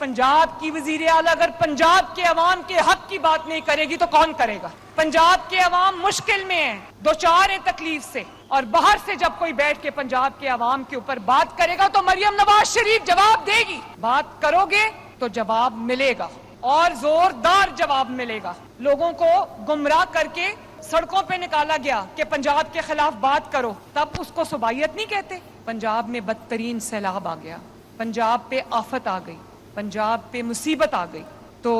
पंजाब की वजीर आला अगर पंजाब के अवाम के हक की बात नहीं करेगी तो कौन करेगा? पंजाब के अवाम मुश्किल में है, दो चार है तकलीफ से, और बाहर से जब कोई बैठ के पंजाब के अवाम के ऊपर बात करेगा तो मरियम नवाज शरीफ जवाब देगी। बात करोगे तो जवाब मिलेगा और जोरदार जवाब मिलेगा। लोगों को गुमराह करके सड़कों पे निकाला गया कि पंजाब के खिलाफ बात करो, तब उसको सुबाइयत नहीं कहते। पंजाब में बदतरीन सैलाब आ गया, पंजाब पे आफत आ गई, पंजाब पे मुसीबत आ गई, तो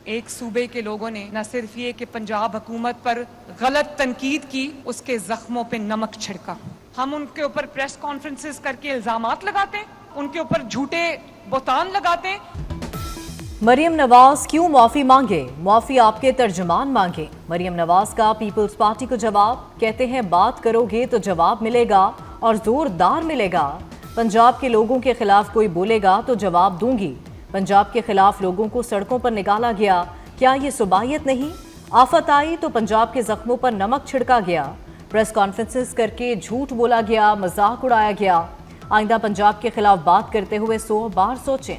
एक सूबे के लोगों ने न सिर्फ ये कि पंजाब हुकूमत पर गलत तनकीद की, उसके जख्मों पे नमक छिड़का। हम उनके ऊपर प्रेस कॉन्फ्रेंसेस करके इल्जामात लगाते, उनके ऊपर झूठे बोतान लगाते। मरियम नवाज क्यों माफी मांगे? माफी आपके तर्जुमान मांगे। मरियम नवाज का पीपल्स पार्टी को जवाब, कहते हैं बात करोगे तो जवाब मिलेगा और जोरदार मिलेगा। पंजाब के लोगों के खिलाफ कोई बोलेगा तो जवाब दूंगी। पंजाब के खिलाफ लोगों को सड़कों पर निकाला गया, क्या ये सुबाहियत नहीं? आफत आई तो पंजाब के जख्मों पर नमक छिड़का गया, प्रेस कॉन्फ्रेंसेस करके झूठ बोला गया, मजाक उड़ाया गया। आइंदा पंजाब के खिलाफ बात करते हुए 100 बार सोचें।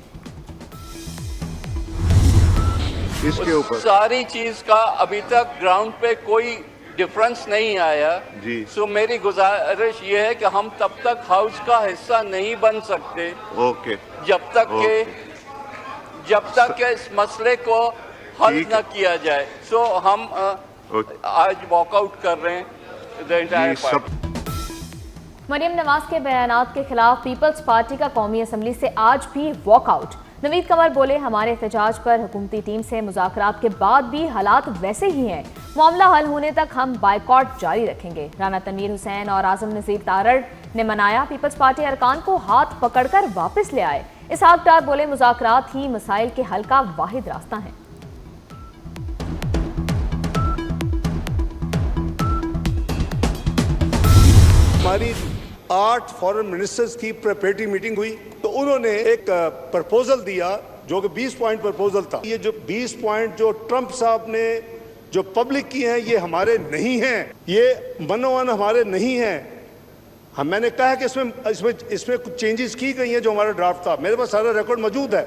इसके ऊपर सारी चीज का अभी तक ग्राउंड पे कोई डिफरेंस नहीं आया जी। सो मेरी गुजारिश ये है कि हम तब तक हाउस का हिस्सा नहीं बन सकते ओके जब तक के इस मसले को हल न किया जाए। सो हम आज वॉकआउट कर रहे हैं the entire party. Maryam Nawaz के बयानात के खिलाफ पीपल्स पार्टी का कौमी असम्बली से आज भी वॉकआउट। नवीद कंवर बोले, हमारे एहतजाज पर हुकूमती टीम से मुज़ाकरात के बाद भी हालात वैसे ही हैं, मामला हल होने तक हम बाइकॉट जारी रखेंगे। राना तनवीर हुसैन और आजम नज़ीर तारड़ ने मनाया, पीपल्स पार्टी अरकान को हाथ पकड़कर वापस ले आए। इसहाक डार बोले, मुज़ाकरात ही मसाइल के हल का वाहिद रास्ता है। हमारी 8 फॉरेन मिनिस्टर्स की प्रेपरेटरी मीटिंग हुई तो उन्होंने एक प्रपोजल दिया जो कि 20 पॉइंट प्रपोजल था। ये जो 20 पॉइंट जो ट्रंप साहब ने जो पब्लिक किए हैं ये हमारे नहीं हैं, ये मनोवन हमारे नहीं हैं। मैंने कहा कि इसमें कुछ चेंजेस की गई हैं जो हमारा ड्राफ्ट था, मेरे पास सारा रिकॉर्ड मौजूद है।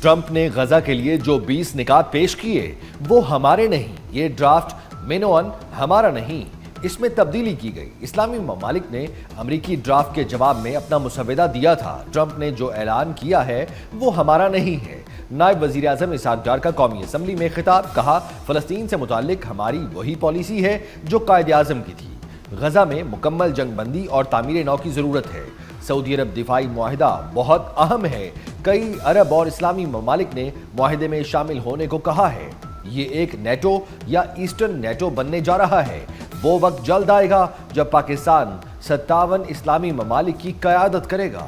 ट्रंप ने गजा के लिए जो 20 निकात पेश किए वो हमारे नहीं, ये ड्राफ्ट मेनोअन हमारा नहीं, इसमें तब्दीली की गई। इस्लामी ममालिक ने अमरीकी ड्राफ्ट के जवाब में अपना मुसविदा दिया था। ट्रंप ने जो ऐलान किया है वो हमारा नहीं है। नायब वजीर आज़म इसहाक डार का कौमी असम्बली में खिताब, कहा फ़लस्तीन से मुताल्लिक हमारी वही पॉलिसी है जो कायद आज़म की थी। गजा में मुकम्मल जंगबंदी और तामीर नौ की ज़रूरत है। सऊदी अरब दिफाई मुआहिदा बहुत अहम है। कई अरब और इस्लामी ममालिक ने मुआहिदे में शामिल होने को कहा है। ये एक नेटो या ईस्टर्न नेटो बनने जा रहा है। वो वक्त जल्द आएगा जब पाकिस्तान 57 इस्लामी ममालिक की क़यादत करेगा।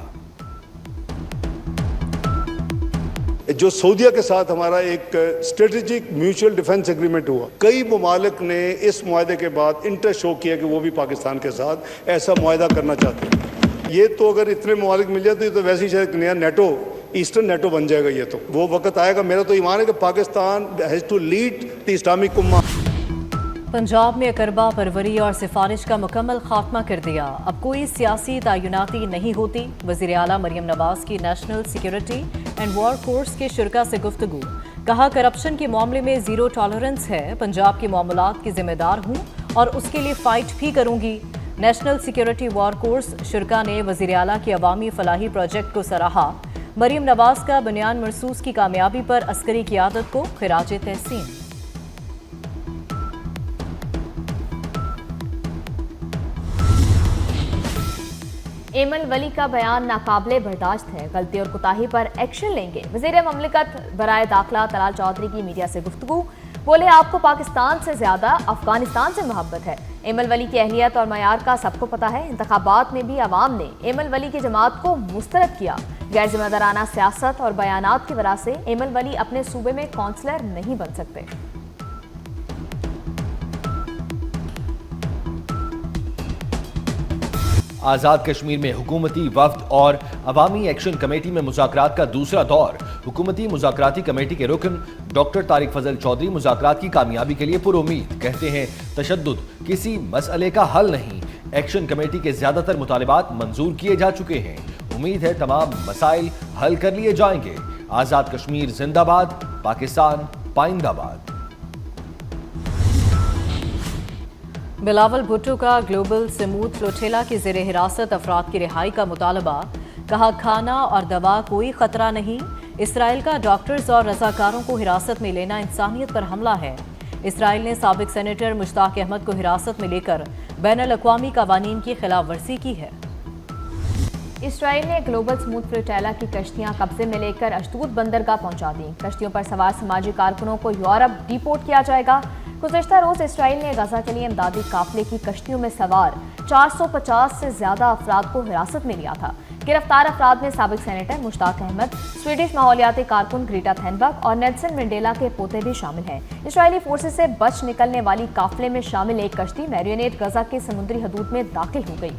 जो सऊदीया के साथ हमारा एक स्ट्रेटेजिक म्यूचुअल डिफेंस एग्रीमेंट हुआ, कई ममालिक ने इस मुआहदे के बाद इंटरेस्ट शो किया कि वो भी पाकिस्तान के साथ ऐसा मुआहदा करना चाहते हैं। ये तो अगर इतने ममालिक मिल जाते तो वैसे ही शायद नया नेटो, ईस्टर्न नेटो बन जाएगा। ये तो वो वक्त आएगा। मेरा तो ईमान है कि Pakistan has to lead the Islamic उम्मा। पंजाब में अकरबा परवरी और सिफारिश का मुकम्मल खात्मा कर दिया, अब कोई सियासी तयनाती नहीं होती। वज़ीर आला मरियम नवाज की national security and war course के शुरका से गुफ्तगू, कहा करप्शन के मामले में ज़ीरो टॉलरेंस है, पंजाब के मामलात की जिम्मेदार हूँ और उसके लिए फ़ाइट भी करूँगी। नेशनल सिक्योरिटी वॉर कोर्स शुरका ने वज़ीर आला के अवामी फलाही प्रोजेक्ट को सराहा। मरियम नवाज का बनियान मरसूस की कामयाबी पर अस्करी क़ियादत को खिराज तहसीन। एमल वली का बयान नाकाबिले बर्दाश्त है, गलती और कोताही पर एक्शन लेंगे। वज़ीर ममलिकत बराए दाखिला तलाल चौधरी की मीडिया से गुफ्तगू, बोले आपको पाकिस्तान से ज़्यादा अफगानिस्तान से मोहब्बत है। एमल वली की अहलियत और मयार का सबको पता है। इंतखाबात में भी अवाम ने एमल वली की जमात को मुस्तरद किया। गैर जिम्मेदाराना सियासत और बयानात की वजह से एमल वली अपने सूबे में काउंसलर नहीं बन सकते। आज़ाद कश्मीर में हुकूमती वफ्द और अवामी एक्शन कमेटी में मुज़ाकरात का दूसरा दौर। हुकूमती मुज़ाकराती कमेटी के रुकन डॉक्टर तारिक फजल चौधरी मुज़ाकरात की कामयाबी के लिए पुरुमीद, कहते हैं तशद्दुद किसी मसले का हल नहीं। एक्शन कमेटी के ज़्यादातर मुतालिबात मंजूर किए जा चुके हैं। उम्मीद है तमाम मसाइल हल कर लिए जाएंगे। آزاد کشمیر زندہ باد، پاکستان پائندہ باد۔ بلاول بھٹو کا گلوبل سموتھ فلوٹیلا کی زیر حراست افراد کی رہائی کا مطالبہ، کہا کھانا اور دوا کوئی خطرہ نہیں، اسرائیل کا ڈاکٹرز اور رضاکاروں کو حراست میں لینا انسانیت پر حملہ ہے۔ اسرائیل نے سابق سینیٹر مشتاق احمد کو حراست میں لے کر بین الاقوامی قوانین کی خلاف ورزی کی ہے۔ اسرائیل نے گلوبل سموتھ فلوٹیلا کی کشتیاں قبضے میں لے کر اشدود بندرگاہ پہنچا دیں۔ کشتیوں پر سوار سماجی کارکنوں کو یورپ ڈیپورٹ کیا جائے گا۔ گزشتہ روز اسرائیل نے غزہ کے لیے امدادی قافلے کی کشتیوں میں سوار 450 سے زیادہ افراد کو حراست میں لیا تھا۔ گرفتار افراد میں سابق سینیٹر مشتاق احمد، سویڈش ماحولیاتی کارکن گریٹا تھنبرگ اور نیلسن منڈیلا کے پوتے بھی شامل ہیں۔ اسرائیلی فورسز سے بچ نکلنے والی قافلے میں شامل ایک کشتی میرینیٹ غزہ کے سمندری حدود میں داخل ہو گئی۔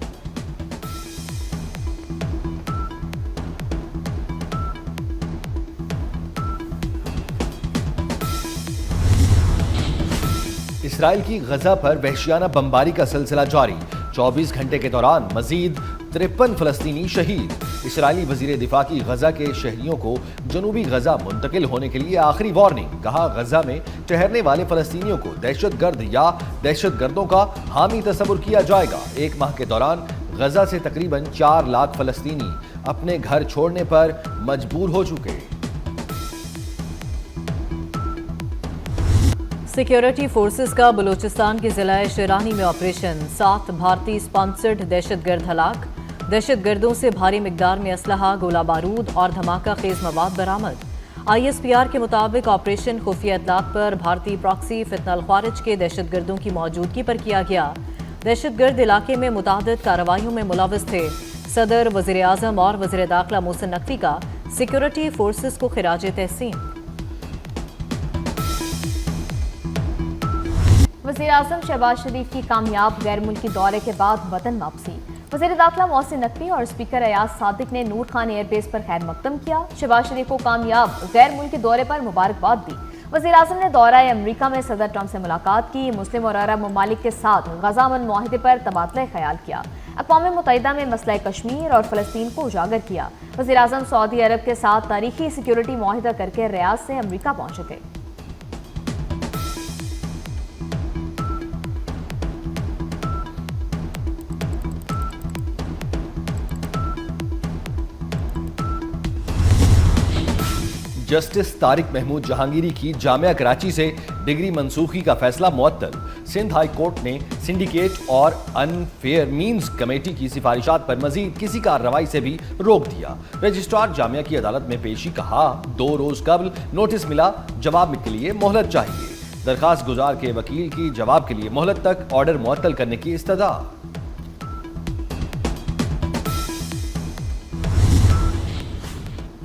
اسرائیل کی غزہ پر وحشیانہ بمباری کا سلسلہ جاری، 24 گھنٹے کے دوران مزید 53 فلسطینی شہید۔ اسرائیلی وزیر دفاع کی غزہ کے شہریوں کو جنوبی غزہ منتقل ہونے کے لیے آخری وارننگ، کہا غزہ میں ٹھہرنے والے فلسطینیوں کو دہشت گرد یا دہشت گردوں کا حامی تصور کیا جائے گا۔ ایک ماہ کے دوران غزہ سے تقریباً 4 لاکھ فلسطینی اپنے گھر چھوڑنے پر مجبور ہو چکے۔ سیکیورٹی فورسز کا بلوچستان کے ضلع شیرانی میں آپریشن، 7 بھارتی سپانسرڈ دہشت گرد ہلاک، دہشت گردوں سے بھاری مقدار میں اسلحہ، گولہ بارود اور دھماکہ خیز مواد برآمد۔ ISPR کے مطابق آپریشن خفیہ اطلاعات پر بھارتی پراکسی فتنہ الخوارج کے دہشت گردوں کی موجودگی پر کیا گیا۔ دہشت گرد علاقے میں متعدد کارروائیوں میں ملوث تھے۔ صدر، وزیر اعظم اور وزیر داخلہ محسن نقوی کا سیکیورٹی فورسز کو خراج تحسین۔ وزیر اعظم شہباز شریف کی کامیاب غیر ملکی دورے کے بعد وطن واپسی، وزیر داخلہ محسن نقوی اور اسپیکر ایاز صادق نے نور خان ایئر بیس پر خیر مقدم کیا۔ شہباز شریف کو کامیاب غیر ملکی دورے پر مبارکباد دی۔ وزیر اعظم نے دورہ امریکہ میں صدر ٹرمپ سے ملاقات کی، مسلم اور عرب ممالک کے ساتھ غزہ امن معاہدے پر تبادلہ خیال کیا، اقوام متحدہ میں مسئلہ کشمیر اور فلسطین کو اجاگر کیا۔ وزیر اعظم سعودی عرب کے ساتھ تاریخی سیکیورٹی معاہدہ کر کے ریاض سے امریکہ پہنچے تھے۔ جسٹس طارق محمود جہانگیری کی جامعہ کراچی سے ڈگری منسوخی کا فیصلہ معطل، سندھ ہائی کورٹ نے سنڈیکیٹ اور ان فیئر مینز کمیٹی کی سفارشات پر مزید کسی کارروائی سے بھی روک دیا۔ رجسٹرار جامعہ کی عدالت میں پیشی، کہا 2 روز قبل نوٹس ملا، جواب کے لیے مہلت چاہیے۔ درخواست گزار کے وکیل کی جواب کے لیے مہلت تک آرڈر معطل کرنے کی استدعا۔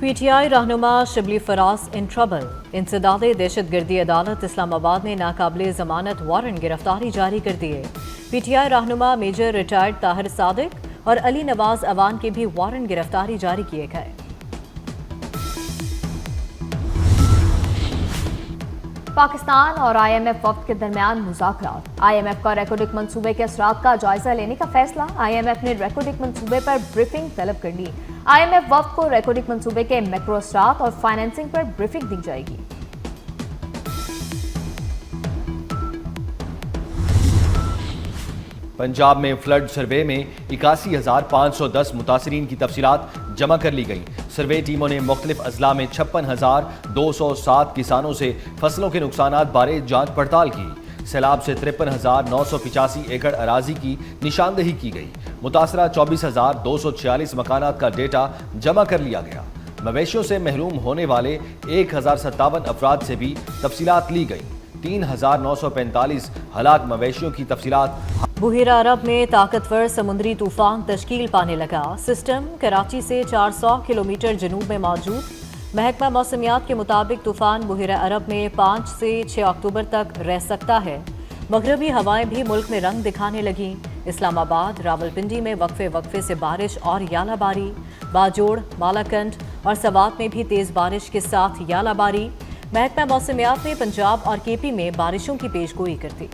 PTI رہنما شبلی فراز ان ٹربل، انسداد دہشت گردی عدالت اسلام آباد نے ناقابل ضمانت وارنٹ گرفتاری جاری کر دیے۔ PTI رہنما میجر ریٹائرڈ طاہر صادق اور علی نواز اوان کے بھی وارنٹ گرفتاری جاری کیے گئے۔ پاکستان اور IMF وفد کے درمیان مذاکرات، IMF کا ریکورڈک منصوبے کے اثرات کا جائزہ لینے کا فیصلہ، IMF نے ریکورڈک منصوبے پر بریفنگ طلب کر لی۔ IMF وفد کو ریکورڈک منصوبے کے میکرو اثرات اور فائنینسنگ پر بریفنگ دی جائے گی۔ پنجاب میں فلڈ سروے میں 81,510 متاثرین کی تفصیلات جمع کر لی گئی۔ سروے ٹیموں نے مختلف اضلاع میں 56,207 کسانوں سے فصلوں کے نقصانات بارے جانچ پڑتال کی۔ سیلاب سے 53,985 ایکڑ اراضی کی نشاندہی کی گئی۔ متاثرہ 24,246 مکانات کا ڈیٹا جمع کر لیا گیا۔ مویشیوں سے محروم ہونے والے 1,057 افراد سے بھی تفصیلات لی گئی۔ 3,945 ہلاک مویشیوں کی تفصیلات۔ بحیرہ عرب میں طاقتور سمندری طوفان تشکیل پانے لگا، سسٹم کراچی سے 400 کلومیٹر جنوب میں موجود۔ محکمہ موسمیات کے مطابق طوفان بحیرہ عرب میں 5 سے 6 اکتوبر تک رہ سکتا ہے۔ مغربی ہوائیں بھی ملک میں رنگ دکھانے لگیں۔ اسلام آباد، راولپنڈی میں وقفے سے بارش اور یالہ باری، باجوڑ، مالاکنڈ اور سوات میں بھی تیز بارش کے ساتھ یالہ باری۔ محکمہ موسمیات نے پنجاب اور KP میں بارشوں کی پیش گوئی کر دی۔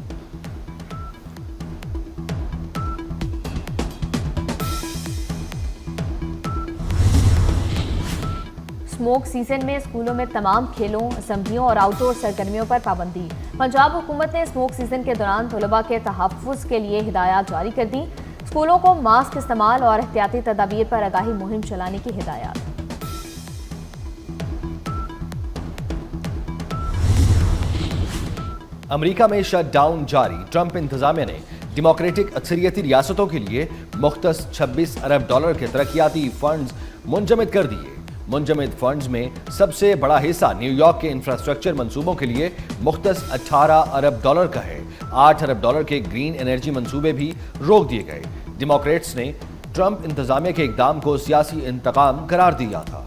स्मोक सीजन में स्कूलों में तमाम खेलों, असम्बलियों और आउटडोर सरगर्मियों पर पाबंदी। पंजाब हुकूमत ने स्मोक सीजन के दौरान तलबा के तहफ़्फ़ुज़ के लिए हिदायत जारी कर दी। स्कूलों को मास्क इस्तेमाल और एहतियाती तदाबीर पर आगाही मुहिम चलाने की हिदायत। अमेरिका में शट डाउन जारी। ट्रंप इंतजामिया ने डेमोक्रेटिक अक्सरियती रियासतों के लिए मुख्तस 26 अरब डॉलर के तरक्याती फंड्स मुंजमद कर दिए। मुंजमद फंड्स में सबसे बड़ा हिस्सा न्यूयॉर्क के इंफ्रास्ट्रक्चर मंसूबों के लिए मुख्तस 18 अरब डॉलर का है। 8 अरब डॉलर के ग्रीन एनर्जी मंसूबे भी रोक दिए गए। डेमोक्रेट्स ने ट्रंप इंतजामिया के इकदाम को सियासी इंतकाम करार दिया था।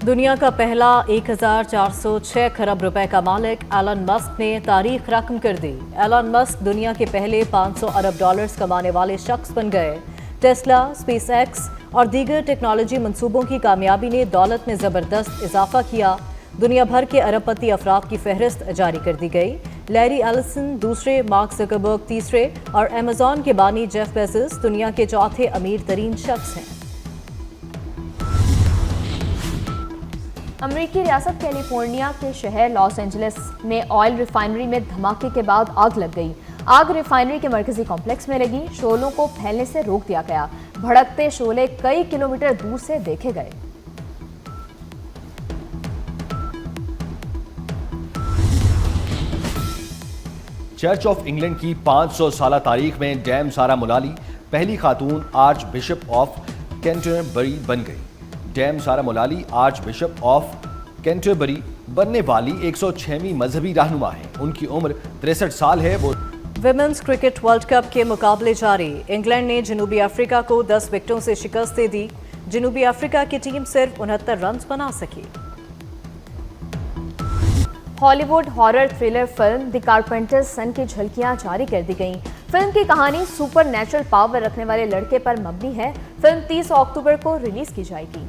दुनिया का पहला 1406 खरब रुपए का मालिक एलन मस्क ने तारीख रकम कर दी। एलन मस्क दुनिया के पहले 500 अरब डॉलर्स कमाने वाले शख्स बन गए। टेस्ला, स्पेस एक्स और दीगर टेक्नोलॉजी मंसूबों की कामयाबी ने दौलत में ज़बरदस्त इजाफा किया। दुनिया भर के अरबपति अफराद की फहरिस्त जारी कर दी गई। लैरी एलिसन दूसरे, मार्क ज़करबर्ग तीसरे और अमेज़ॉन के बानी जेफ बेज़ोस दुनिया के चौथे अमीर तरीन शख्स हैं। अमेरिकी रियासत कैलिफोर्निया के शहर लॉस एंजलिस में ऑयल रिफाइनरी में धमाके के बाद आग लग गई। आग रिफाइनरी के मरकजी कॉम्प्लेक्स में लगी। शोलों को फैलने से रोक दिया गया। भड़कते शोले कई किलोमीटर दूर से देखे गए। चर्च ऑफ इंग्लैंड की 500 साला तारीख में डैम सारा मुलाली पहली खातून आर्च बिशप ऑफ कैंटरबरी बन गई। डैम सारा मुलाली आर्च बिशप ऑफ कैंटरबरी बनने वाली 106वीं मजहबी रहनुमा हैं। उनकी उम्र 63 साल है। वो विमेंस क्रिकेट वर्ल्ड कप के मुकाबले जारी। इंग्लैंड ने जनूबी अफ्रीका को 10 विकेटों से शिकस्त दे दी। जनूबी अफ्रीका की टीम सिर्फ 69 रन बना सकी। Hollywood horror thriller film the carpenter's son की झलकियां जारी कर दी गईं। फिल्म की कहानी सुपर नेचुरल पावर रखने वाले लड़के पर मबनी है। फिल्म 30 अक्टूबर को रिलीज की जाएगी।